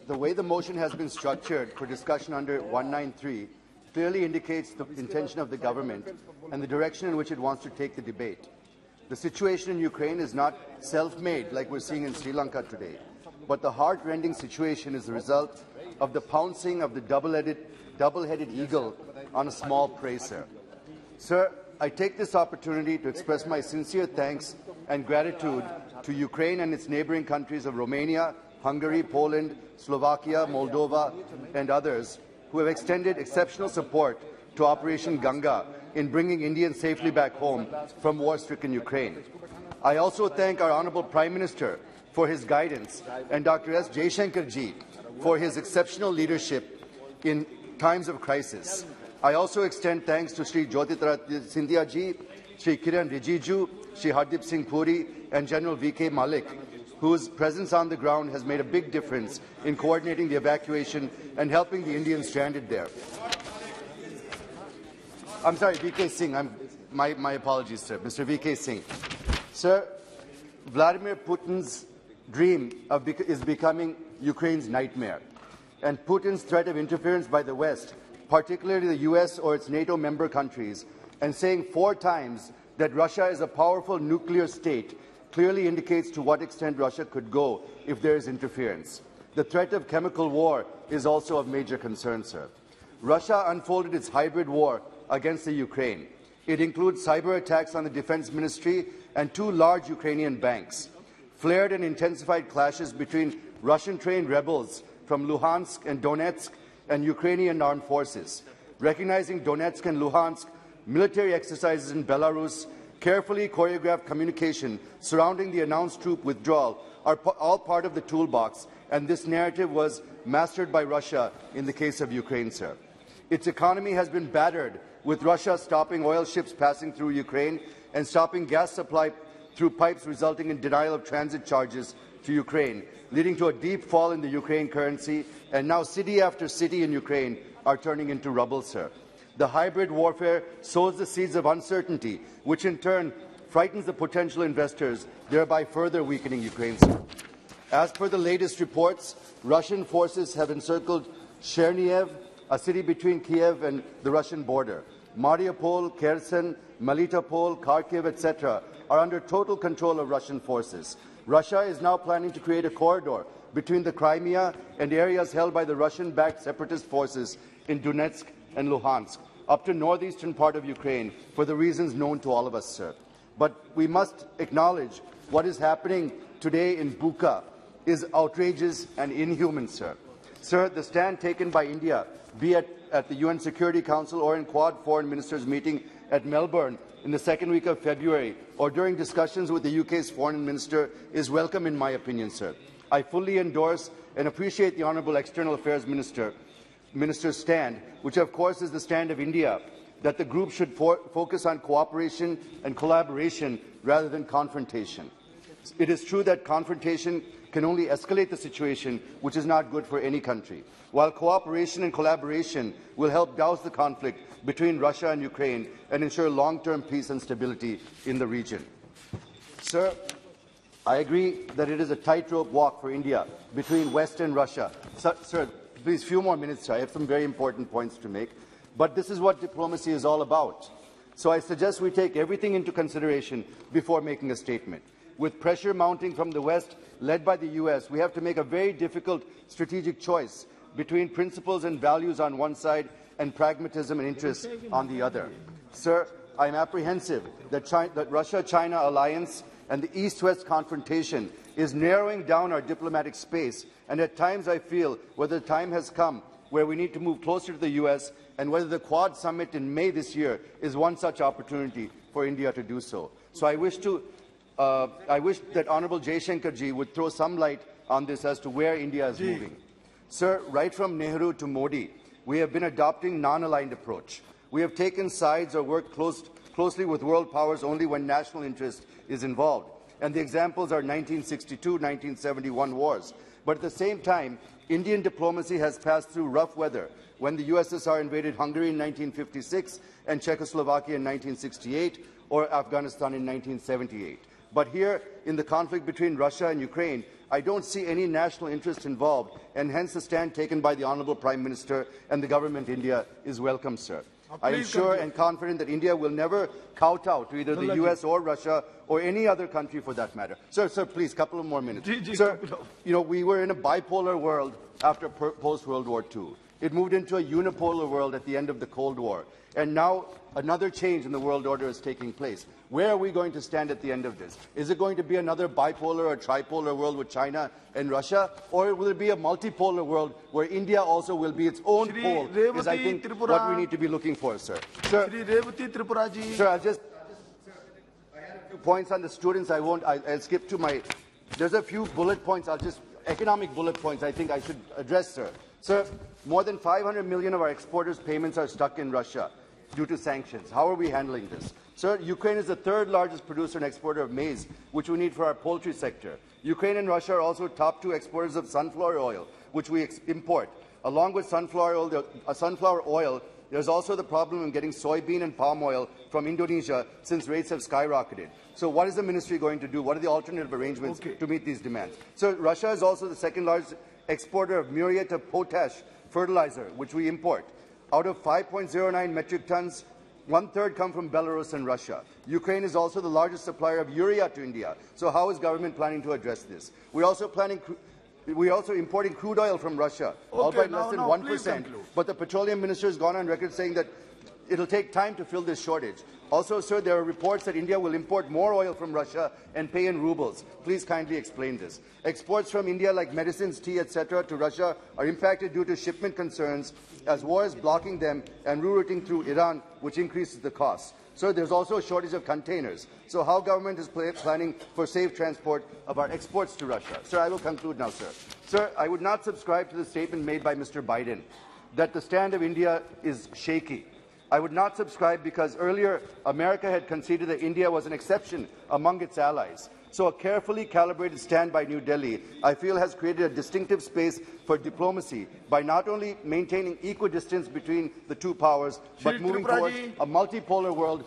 the way the motion has been structured for discussion under 193 clearly indicates the intention of the government and the direction in which it wants to take the debate. The situation in Ukraine is not self-made like we're seeing in Sri Lanka today, but the heart-rending situation is the result of the pouncing of the double-headed eagle on a small prey, sir. Sir, I take this opportunity to express my sincere thanks and gratitude to Ukraine and its neighboring countries of Romania, Hungary, Poland, Slovakia, Moldova, and others who have extended exceptional support to Operation Ganga in bringing Indians safely back home from war-stricken Ukraine. I also thank our Honourable Prime Minister for his guidance and Dr. S. Jaishankar ji for his exceptional leadership in times of crisis. I also extend thanks to Sri Jyotiradittya Scindia ji, Sri Kiran Rijiju, Sri Hardip Singh Puri, and General V.K. Malik, whose presence on the ground has made a big difference in coordinating the evacuation and helping the Indians stranded there. I'm sorry, V.K. Singh. My apologies, sir. Mr. V.K. Singh. Sir, Vladimir Putin's dream is becoming Ukraine's nightmare. And Putin's threat of interference by the West, particularly the US or its NATO member countries, and saying 4 times that Russia is a powerful nuclear state, clearly indicates to what extent Russia could go if there is interference. The threat of chemical war is also of major concern, sir. Russia unfolded its hybrid war against the Ukraine. It includes cyber attacks on the Defense Ministry and 2 large Ukrainian banks, flared and intensified clashes between Russian-trained rebels from Luhansk and Donetsk and Ukrainian armed forces. Recognizing Donetsk and Luhansk, military exercises in Belarus, carefully choreographed communication surrounding the announced troop withdrawal are all part of the toolbox, and this narrative was mastered by Russia in the case of Ukraine, sir. Its economy has been battered, with Russia stopping oil ships passing through Ukraine and stopping gas supply through pipes, resulting in denial of transit charges to Ukraine, leading to a deep fall in the Ukraine currency, and now city after city in Ukraine are turning into rubble, sir. The hybrid warfare sows the seeds of uncertainty, which in turn frightens the potential investors, thereby further weakening Ukraine, sir. As per the latest reports, Russian forces have encircled Chernihiv, a city between Kiev and the Russian border. Mariupol, Kherson, Melitopol, Kharkiv, etc. are under total control of Russian forces. Russia is now planning to create a corridor between the Crimea and areas held by the Russian-backed separatist forces in Donetsk and Luhansk, up to northeastern part of Ukraine, for the reasons known to all of us, sir. But we must acknowledge what is happening today in Bucha is outrageous and inhuman, sir. Sir, the stand taken by India, be it at the UN Security Council or in Quad Foreign Ministers meeting at Melbourne in the 2nd week of February, or during discussions with the UK's Foreign Minister, is welcome in my opinion, sir. I fully endorse and appreciate the Honourable External Affairs Minister's stand, which of course is the stand of India, that the group should focus on cooperation and collaboration rather than confrontation. It is true that confrontation can only escalate the situation, which is not good for any country, while cooperation and collaboration will help douse the conflict between Russia and Ukraine and ensure long-term peace and stability in the region. Sir, I agree that it is a tightrope walk for India between West and Russia. Sir, please, few more minutes, sir. I have some very important points to make. But this is what diplomacy is all about. So I suggest we take everything into consideration before making a statement. With pressure mounting from the West, led by the US, we have to make a very difficult strategic choice between principles and values on one side and pragmatism and interests on the other. Sir, I am apprehensive that Russia-China alliance and the East-West confrontation is narrowing down our diplomatic space, and at times I feel whether the time has come where we need to move closer to the US, and whether the Quad Summit in May this year is one such opportunity for India to do so. So I wish that Honourable Jaishankar ji would throw some light on this as to where India is moving. Sir, right from Nehru to Modi, we have been adopting non-aligned approach. We have taken sides or worked closely with world powers only when national interest is involved. And the examples are 1962-1971 wars. But at the same time, Indian diplomacy has passed through rough weather when the USSR invaded Hungary in 1956 and Czechoslovakia in 1968, or Afghanistan in 1978. But here, in the conflict between Russia and Ukraine, I don't see any national interest involved, and hence the stand taken by the Honourable Prime Minister and the government India is welcome, sir. I am sure and confident that India will never kowtow to either the US or Russia or any other country for that matter. Sir, please, couple of more minutes. Sir, we were in a bipolar world after post-World War II. It moved into a unipolar world at the end of the Cold War. And now another change in the world order is taking place. Where are we going to stand at the end of this? Is it going to be another bipolar or tripolar world with China and Russia? Or will it be a multipolar world where India also will be its own pole? Is, I think, what we need to be looking for, sir. Sir, I had a few points on the students. I'll skip to my... There's a few bullet points. Economic bullet points I think I should address, sir. Sir, more than 500 million of our exporters' payments are stuck in Russia due to sanctions. How are we handling this? Sir, Ukraine is the third largest producer and exporter of maize, which we need for our poultry sector. Ukraine and Russia are also top 2 exporters of sunflower oil, which we import. Along with sunflower oil, there's also the problem of getting soybean and palm oil from Indonesia since rates have skyrocketed. So what is the ministry going to do? What are the alternative arrangements to meet these demands? So Russia is also the second largest exporter of muriate of potash fertilizer, which we import. Out of 5.09 metric tons, 1/3 come from Belarus and Russia. Ukraine is also the largest supplier of urea to India. So how is government planning to address this? We're also importing crude oil from Russia, albeit less than 1%. But the petroleum minister has gone on record saying that it'll take time to fill this shortage. Also, sir, there are reports that India will import more oil from Russia and pay in rubles. Please kindly explain this. Exports from India, like medicines, tea, etc., to Russia are impacted due to shipment concerns, as war is blocking them and rerouting through Iran, which increases the costs. Sir, there's also a shortage of containers. So how government is planning for safe transport of our exports to Russia? Sir, I will conclude now, sir. Sir, I would not subscribe to the statement made by Mr. Biden that the stand of India is shaky. I would not subscribe because earlier America had conceded that India was an exception among its allies. So a carefully calibrated stand by New Delhi, I feel, has created a distinctive space for diplomacy by not only maintaining equidistance between the two powers, but moving towards a multipolar world